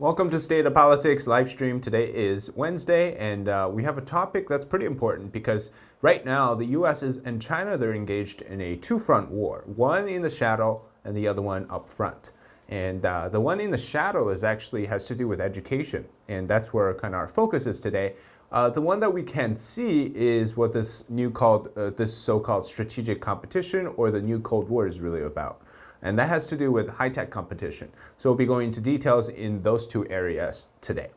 Welcome to State of Politics live stream. Today is Wednesday, and we have a topic that's pretty important because right now the U.S. and China, they're engaged in a two-front war, one in the shadow and the other one up front. And the one in the shadow has to do with education, and that's where kind of our focus is today. The one that we can see is what this so-called strategic competition or the new Cold War is really about. And that has to do with high-tech competition. So we'll be going into details in those two areas today.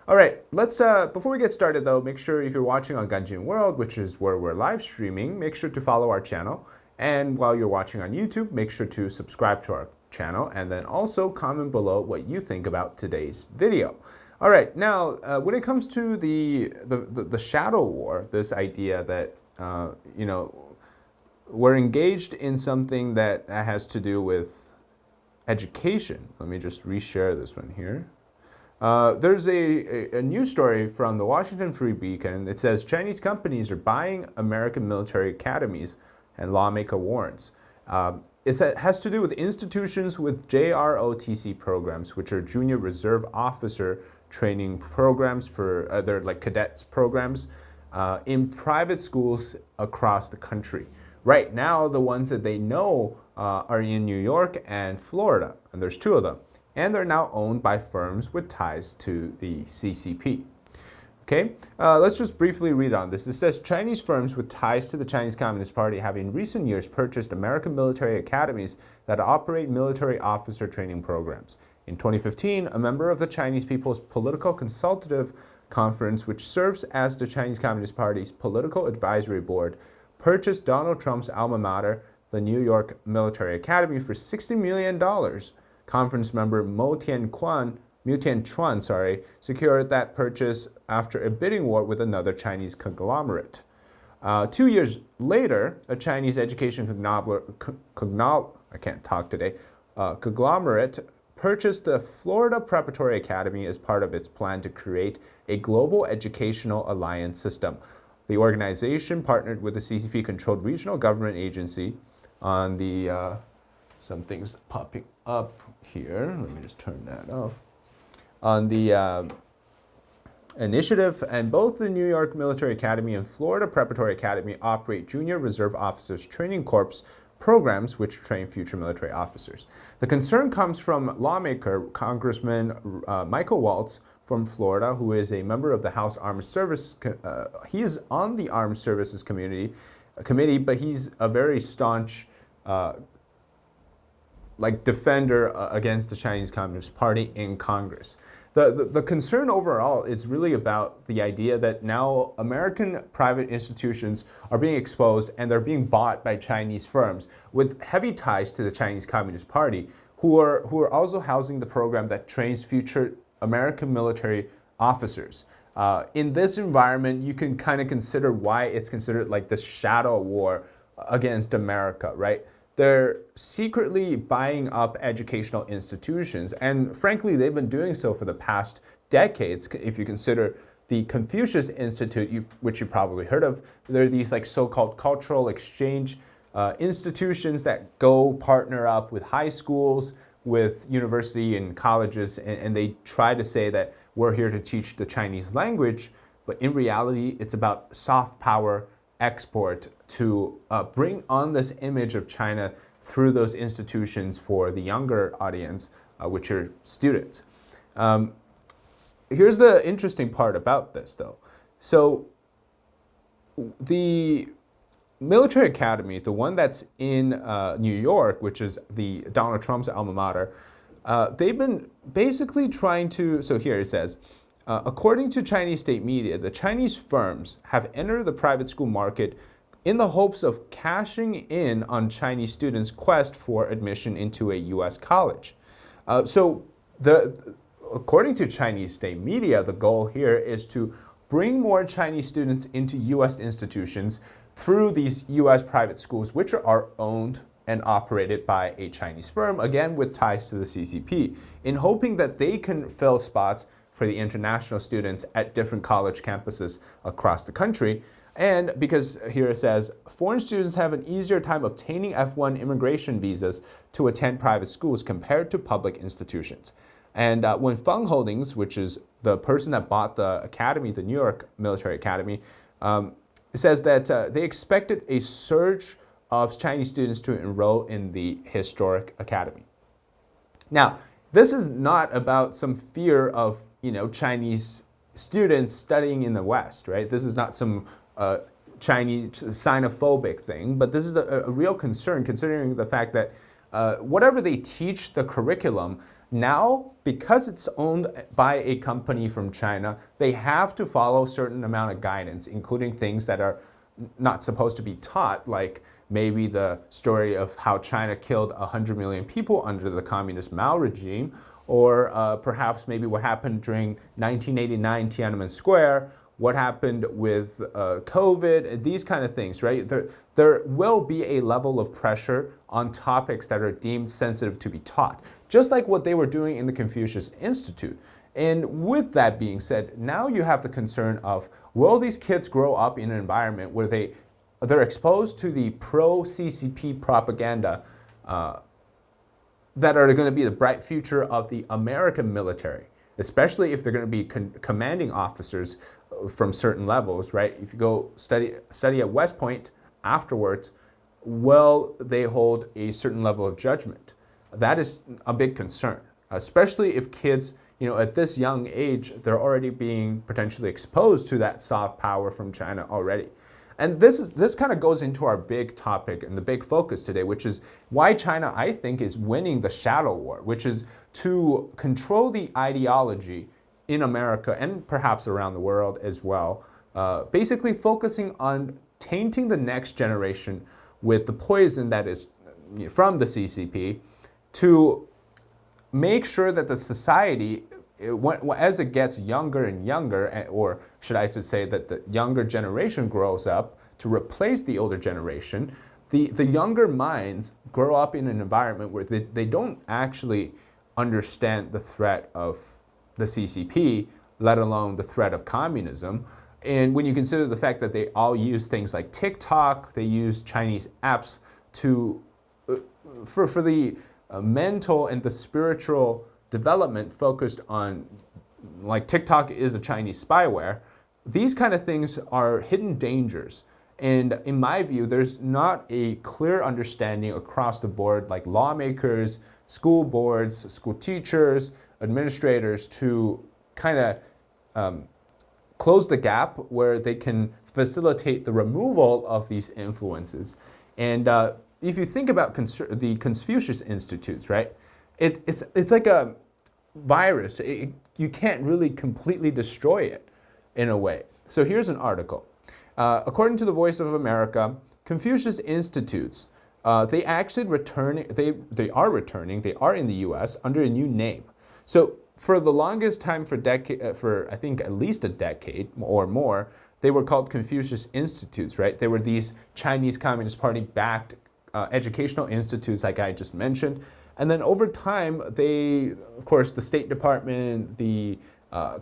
All right, let's, before we get started though, make sure if you're watching on Ganjin World, which is where we're live streaming, make sure to follow our channel. And while you're watching on YouTube, make sure to subscribe to our channel and then also comment below what you think about today's video. All right, now when it comes to the shadow war, this idea that, we're engaged in something that has to do with education. Let me just reshare this one here. There's a news story from the Washington Free Beacon. It says Chinese companies are buying American military academies and lawmaker warns. It has to do with institutions with JROTC programs, which are Junior Reserve Officer Training programs for they're like cadets programs in private schools across the country. Right now, the ones that they know are in New York and Florida, and there's two of them. And they're now owned by firms with ties to the CCP. Okay, let's just briefly read on this. It says Chinese firms with ties to the Chinese Communist Party have in recent years purchased American military academies that operate military officer training programs. In 2015, a member of the Chinese People's Political Consultative Conference, which serves as the Chinese Communist Party's political advisory board, purchased Donald Trump's alma mater, the New York Military Academy, for $60 million. Conference member Mu Tianchuan, secured that purchase after a bidding war with another Chinese conglomerate. 2 years later, a Chinese education conglomerate purchased the Florida Preparatory Academy as part of its plan to create a global educational alliance system. The organization partnered with the CCP-controlled regional government agency on the, some things popping up here. Let me just turn that off. On the initiative, and both the New York Military Academy and Florida Preparatory Academy operate Junior Reserve Officers Training Corps programs which train future military officers. The concern comes from lawmaker Congressman Michael Waltz from Florida, who is a member of the House Armed Services. He is on the Armed Services committee, but he's a very staunch defender against the Chinese Communist Party in Congress. The concern overall is really about the idea that now American private institutions are being exposed and they're being bought by Chinese firms with heavy ties to the Chinese Communist Party, who are also housing the program that trains future American military officers. In this environment, you can kind of consider why it's considered like this shadow war against America, right? They're secretly buying up educational institutions, and frankly, they've been doing so for the past decades. If you consider the Confucius Institute, which you probably heard of, there are these like so-called cultural exchange institutions that go partner up with high schools, with university and colleges, and they try to say that we're here to teach the Chinese language, but in reality, it's about soft power export to bring on this image of China through those institutions for the younger audience, which are students. Here's the interesting part about this, though. So the military academy, the one that's in New York, which is the Donald Trump's alma mater, they've been basically trying to, so here it says, according to Chinese state media, the Chinese firms have entered the private school market in the hopes of cashing in on Chinese students' quest for admission into a U.S. college. According to Chinese state media, the goal here is to bring more Chinese students into U.S. institutions through these U.S. private schools, which are owned and operated by a Chinese firm, again with ties to the CCP, in hoping that they can fill spots for the international students at different college campuses across the country. And because here it says, foreign students have an easier time obtaining F1 immigration visas to attend private schools compared to public institutions. And when Feng Holdings, which is the person that bought the academy, the New York Military Academy, says that they expected a surge of Chinese students to enroll in the historic academy. Now, this is not about some fear of Chinese students studying in the West, right? This is not some Chinese xenophobic thing, but this is a real concern considering the fact that whatever they teach, the curriculum, now, because it's owned by a company from China, they have to follow a certain amount of guidance, including things that are not supposed to be taught, like maybe the story of how China killed 100 million people under the communist Mao regime, or perhaps maybe what happened during 1989 Tiananmen Square, what happened with COVID, these kind of things, right? There will be a level of pressure on topics that are deemed sensitive to be taught, just like what they were doing in the Confucius Institute. And with that being said, now you have the concern of, will these kids grow up in an environment where they're exposed to the pro-CCP propaganda that are going to be the bright future of the American military, especially if they're going to be commanding officers from certain levels, right? If you go study at West Point afterwards, will they hold a certain level of judgment? That is a big concern, especially if kids, at this young age, they're already being potentially exposed to that soft power from China already. And this kind of goes into our big topic and the big focus today, which is why China, I think, is winning the shadow war, which is to control the ideology in America and perhaps around the world as well, basically focusing on tainting the next generation with the poison that is from the CCP to make sure that the society, as it gets younger and younger, or should I say that the younger generation grows up to replace the older generation, the younger minds grow up in an environment where they don't actually understand the threat of the CCP, let alone the threat of communism. And when you consider the fact that they all use things like TikTok, they use Chinese apps for the mental and the spiritual development focused on, like TikTok is a Chinese spyware, these kind of things are hidden dangers. And in my view, there's not a clear understanding across the board, like lawmakers, school boards, school teachers, administrators, to kind of close the gap where they can facilitate the removal of these influences. And if you think about the Confucius Institutes, right, it's like a virus. You can't really completely destroy it in a way. So here's an article. According to the Voice of America, Confucius Institutes, they actually they are in the US under a new name. So for the longest time, for I think at least a decade or more, they were called Confucius Institutes, right? They were these Chinese Communist Party backed educational institutes like I just mentioned. And then over time, of course, the State Department, the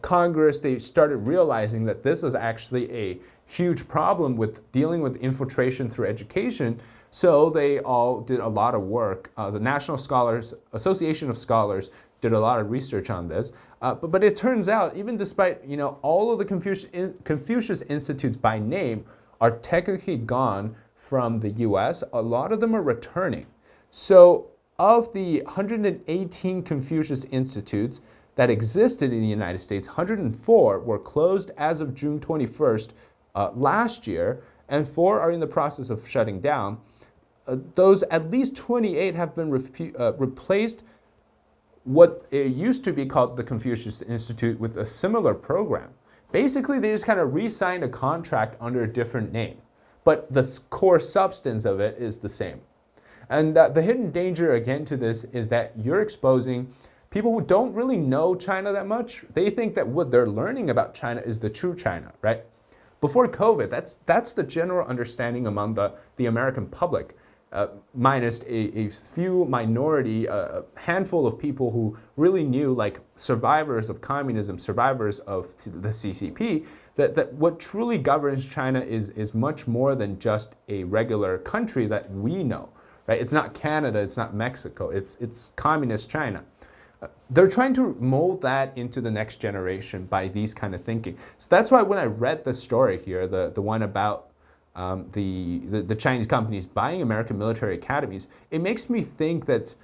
Congress, they started realizing that this was actually a huge problem with dealing with infiltration through education. So they all did a lot of work. The National Scholars Association of Scholars did a lot of research on this. But it turns out, even despite all of the Confucius Institutes by name are technically gone from the US, a lot of them are returning. So of the 118 Confucius Institutes that existed in the United States, 104 were closed as of June 21st last year, and 4 are in the process of shutting down. Those at least 28 have been replaced what it used to be called the Confucius Institute with a similar program. Basically, they just kind of re-signed a contract under a different name, but the core substance of it is the same. And the hidden danger, again, to this is that you're exposing people who don't really know China that much. They think that what they're learning about China is the true China, right? Before COVID, that's the general understanding among the American public, minus a few minority, a handful of people who really knew, like survivors of communism, survivors of the CCP, that what truly governs China is much more than just a regular country that we know. Right? It's not Canada, it's not Mexico, it's communist China. They're trying to mold that into the next generation by these kind of thinking. So that's why when I read the story here, the one about the Chinese companies buying American military academies, it makes me think that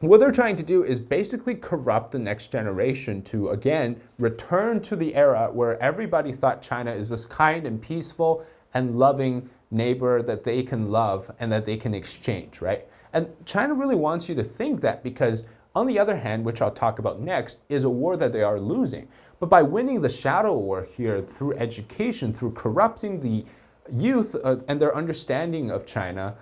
what they're trying to do is basically corrupt the next generation to, again, return to the era where everybody thought China is this kind and peaceful and loving neighbor that they can love and that they can exchange, right? And China really wants you to think that because, on the other hand, which I'll talk about next, is a war that they are losing. But by winning the shadow war here through education, through corrupting the youth and their understanding of China,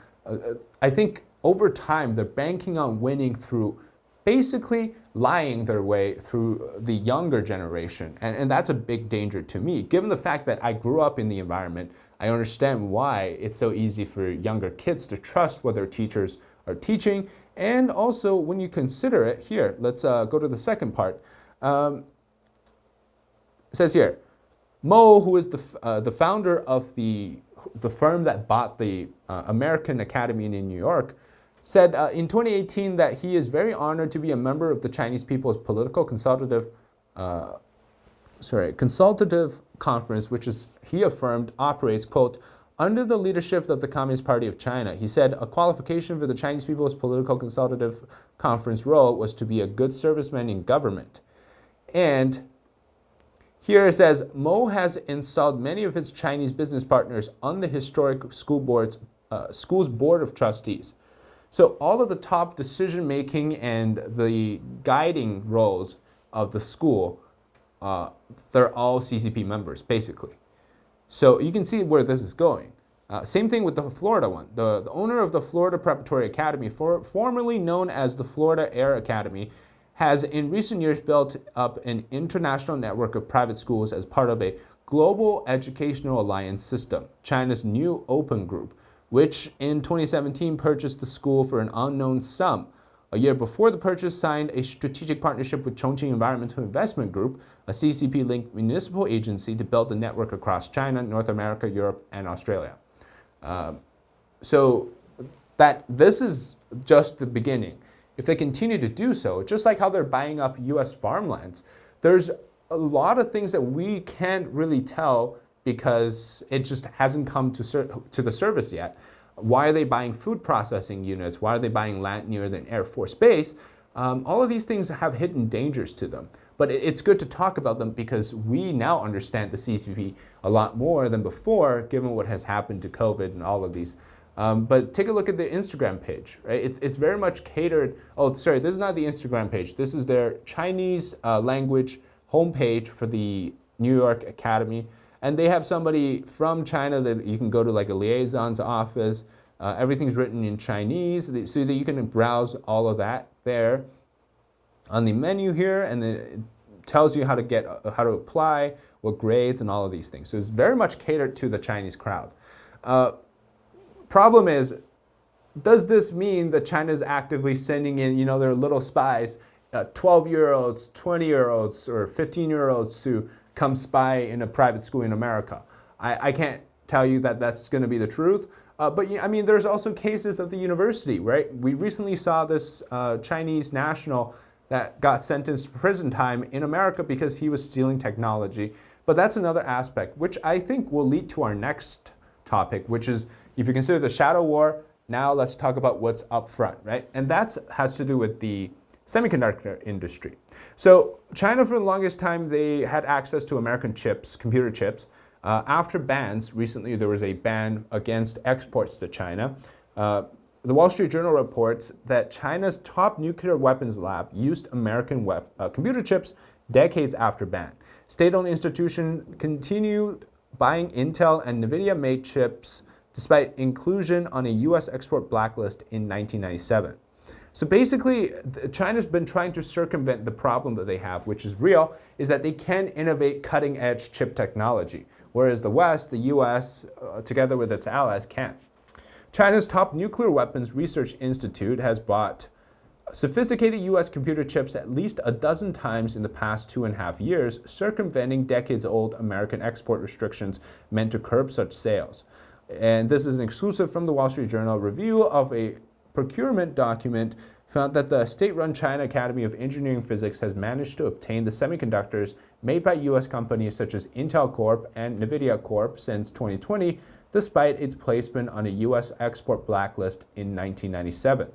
I think over time they're banking on winning through basically lying their way through the younger generation. And that's a big danger to me. Given the fact that I grew up in the environment, I understand why it's so easy for younger kids to trust what their teachers are teaching. And also, when you consider it, here, let's go to the second part. It says here, Mo, who is the founder of the firm that bought the American Academy in New York, said in 2018 that he is very honored to be a member of the Chinese People's Political Consultative Conference, which is, he affirmed, operates, quote, under the leadership of the Communist Party of China. He said a qualification for the Chinese People's Political Consultative Conference role was to be a good serviceman in government. And here it says, Mo has installed many of his Chinese business partners on the historic school's board of trustees. So all of the top decision-making and the guiding roles of the school, they're all CCP members, basically. So you can see where this is going. Same thing with the Florida one. The owner of the Florida Preparatory Academy, formerly known as the Florida Air Academy, has in recent years built up an international network of private schools as part of a global educational alliance system, China's new Open Group, which in 2017 purchased the school for an unknown sum. A year before the purchase, signed a strategic partnership with Chongqing Environmental Investment Group, a CCP-linked municipal agency, to build the network across China, North America, Europe, and Australia. So this is just the beginning. If they continue to do so, just like how they're buying up U.S. farmlands, there's a lot of things that we can't really tell because it just hasn't come to the surface yet. Why are they buying food processing units? Why are they buying land near an Air Force base? All of these things have hidden dangers to them. But it's good to talk about them because we now understand the CCP a lot more than before, given what has happened to COVID and all of these. But take a look at the Instagram page, right? It's very much catered. Oh, sorry, this is not the Instagram page. This is their Chinese language homepage for the New York Academy. And they have somebody from China that you can go to, like a liaison's office. Everything's written in Chinese so that you can browse all of that there on the menu here, and then it tells you how to apply, what grades, and all of these things. So it's very much catered to the Chinese crowd. Problem is, does this mean that China is actively sending in, their little spies, 12-year-olds, 20-year-olds, or 15-year-olds to come spy in a private school in America? I can't tell you that that's going to be the truth. But there's also cases of the university, right? We recently saw this Chinese national that got sentenced to prison time in America because he was stealing technology. But that's another aspect, which I think will lead to our next topic, which is, if you consider the shadow war, now let's talk about what's up front, right? And that has to do with the semiconductor industry. So China, for the longest time, they had access to American chips, computer chips. After bans, recently there was a ban against exports to China. The Wall Street Journal reports that China's top nuclear weapons lab used American computer chips decades after ban. State-owned institutions continued buying Intel and NVIDIA-made chips despite inclusion on a U.S. export blacklist in 1997. So basically, China's been trying to circumvent the problem that they have, which is real, is that they can innovate cutting-edge chip technology, whereas the West, the U.S., together with its allies, can't. China's top nuclear weapons research institute has bought sophisticated U.S. computer chips at least a dozen times in the past 2.5 years, circumventing decades-old American export restrictions meant to curb such sales. And this is an exclusive from the Wall Street Journal review of a procurement document found that the state-run China Academy of Engineering and Physics has managed to obtain the semiconductors made by U.S. companies such as Intel Corp and NVIDIA Corp since 2020, despite its placement on a U.S. export blacklist in 1997.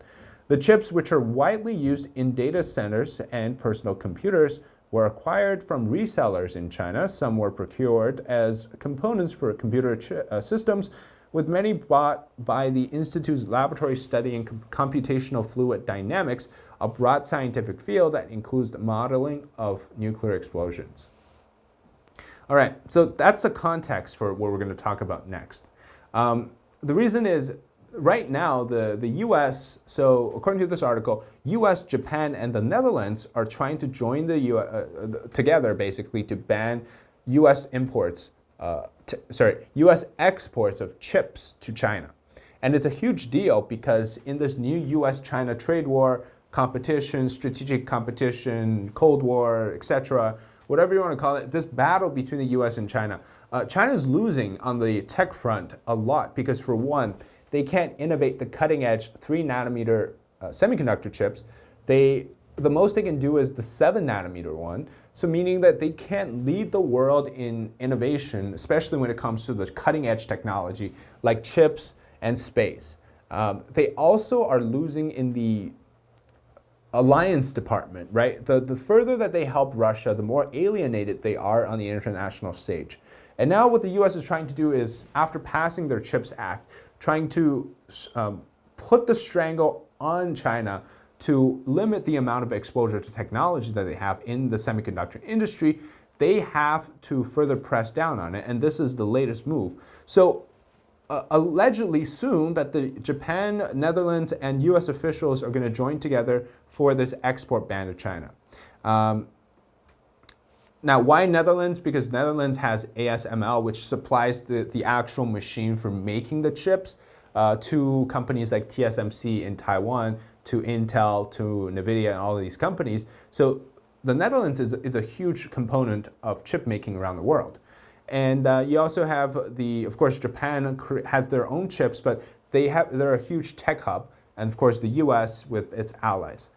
The chips, which are widely used in data centers and personal computers, were acquired from resellers in China. Some were procured as components for computer systems, with many bought by the Institute's laboratory studying computational fluid dynamics, a broad scientific field that includes the modeling of nuclear explosions. All right, so that's the context for what we're going to talk about next. The reason is, right now, the US, so according to this article, US, Japan, and the Netherlands are trying to join together, basically, to ban US imports, US exports of chips to China. And it's a huge deal because in this new US-China trade war, competition, strategic competition, Cold War, etc., whatever you want to call it, this battle between the US and China, China's losing on the tech front a lot because, for one, they can't innovate the cutting-edge 3-nanometer semiconductor chips. The most they can do is the 7-nanometer one, so meaning that they can't lead the world in innovation, especially when it comes to the cutting-edge technology like chips and space. They also are losing in the alliance department, right? The further that they help Russia, the more alienated they are on the international stage. And now what the US is trying to do is, after passing their CHIPS Act, trying to put the strangle on China to limit the amount of exposure to technology that they have in the semiconductor industry. They have to further press down on it, and this is the latest move. So allegedly soon that the Japan, Netherlands, and US officials are going to join together for this export ban to China. Now, why Netherlands? Because Netherlands has ASML, which supplies the actual machine for making the chips to companies like TSMC in Taiwan, to Intel, to NVIDIA, and all of these companies. So the Netherlands is a huge component of chip making around the world. And you also have of course, Japan has their own chips, but they're a huge tech hub, and of course the US with its allies.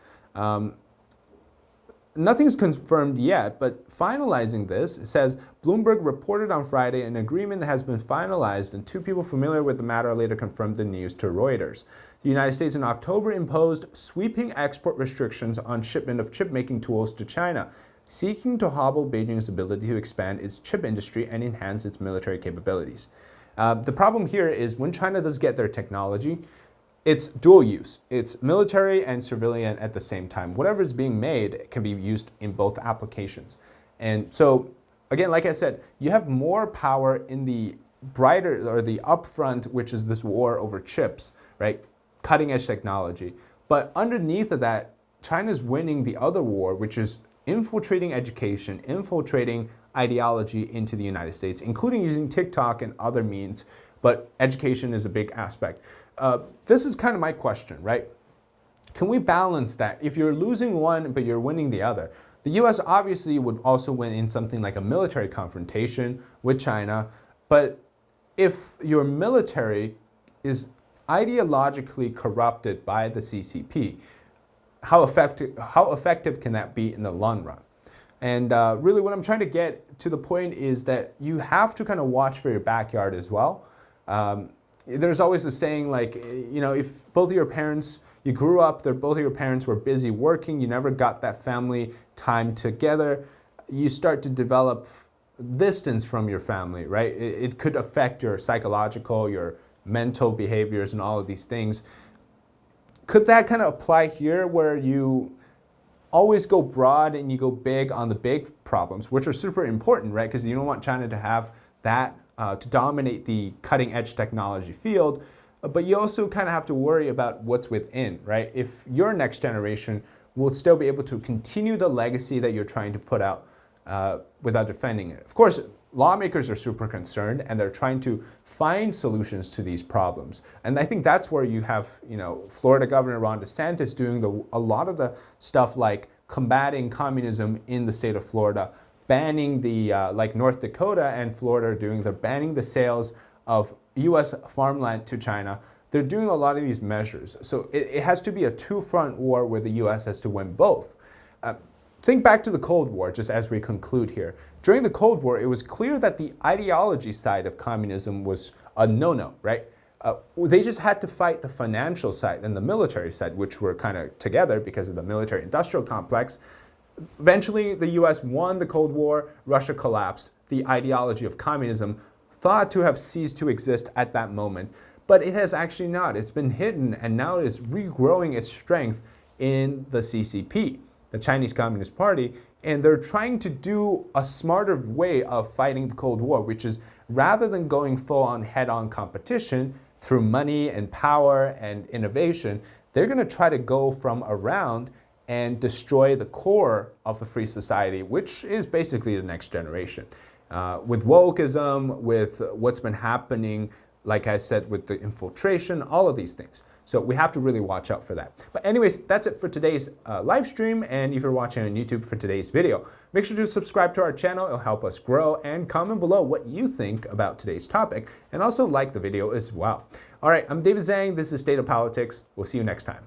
Nothing's confirmed yet, but finalizing this, it says Bloomberg reported on Friday an agreement that has been finalized, and two people familiar with the matter later confirmed the news to Reuters. The United States in October imposed sweeping export restrictions on shipment of chip-making tools to China, seeking to hobble Beijing's ability to expand its chip industry and enhance its military capabilities. The problem here is when China does get their technology, it's dual use. It's military and civilian at the same time. Whatever is being made can be used in both applications. And so, again, like I said, you have more power in the brighter or the upfront, which is this war over chips, right? Cutting edge technology. But underneath of that, China's winning the other war, which is infiltrating education, infiltrating ideology into the United States, including using TikTok and other means. But education is a big aspect. This is kind of my question, right? Can we balance that? If you're losing one, but you're winning the other, the US obviously would also win in something like a military confrontation with China. But if your military is ideologically corrupted by the CCP, how effective can that be in the long run? And really what I'm trying to get to the point is that you have to kind of watch for your backyard as well. There's always a saying like, you know, if both of your parents, you grew up, both of your parents were busy working, you never got that family time together, you start to develop distance from your family, right? It could affect your psychological, your mental behaviors and all of these things. Could that kind of apply here where you always go broad and you go big on the big problems, which are super important, right? Because you don't want China to have that to dominate the cutting edge technology field, but you also kind of have to worry about what's within, right? If your next generation will still be able to continue the legacy that you're trying to put out without defending it. Of course, lawmakers are super concerned and they're trying to find solutions to these problems. And I think that's where you have, you know, Florida Governor Ron DeSantis doing a lot of the stuff like combating communism in the state of Florida, banning like North Dakota and Florida are doing, they're banning the sales of US farmland to China. they're doing a lot of these measures. So it has to be a two-front war where the US has to win both. Think back to the Cold War, just as we conclude here. During the Cold War, it was clear that the ideology side of communism was a no-no, right? They just had to fight the financial side and the military side, which were kind of together because of the military-industrial complex. Eventually, the US won the Cold War, Russia collapsed. The ideology of communism thought to have ceased to exist at that moment, but it has actually not. It's been hidden, and now it is regrowing its strength in the CCP, the Chinese Communist Party, and they're trying to do a smarter way of fighting the Cold War, which is rather than going full-on head-on competition through money and power and innovation, they're going to try to go from around and destroy the core of the free society, which is basically the next generation. With wokeism, with what's been happening, like I said, with the infiltration, all of these things. So we have to really watch out for that. But anyways, that's it for today's live stream. And if you're watching on YouTube for today's video, make sure to subscribe to our channel. It'll help us grow, and comment below what you think about today's topic, and also like the video as well. All right, I'm David Zhang. This is State of Politics. We'll see you next time.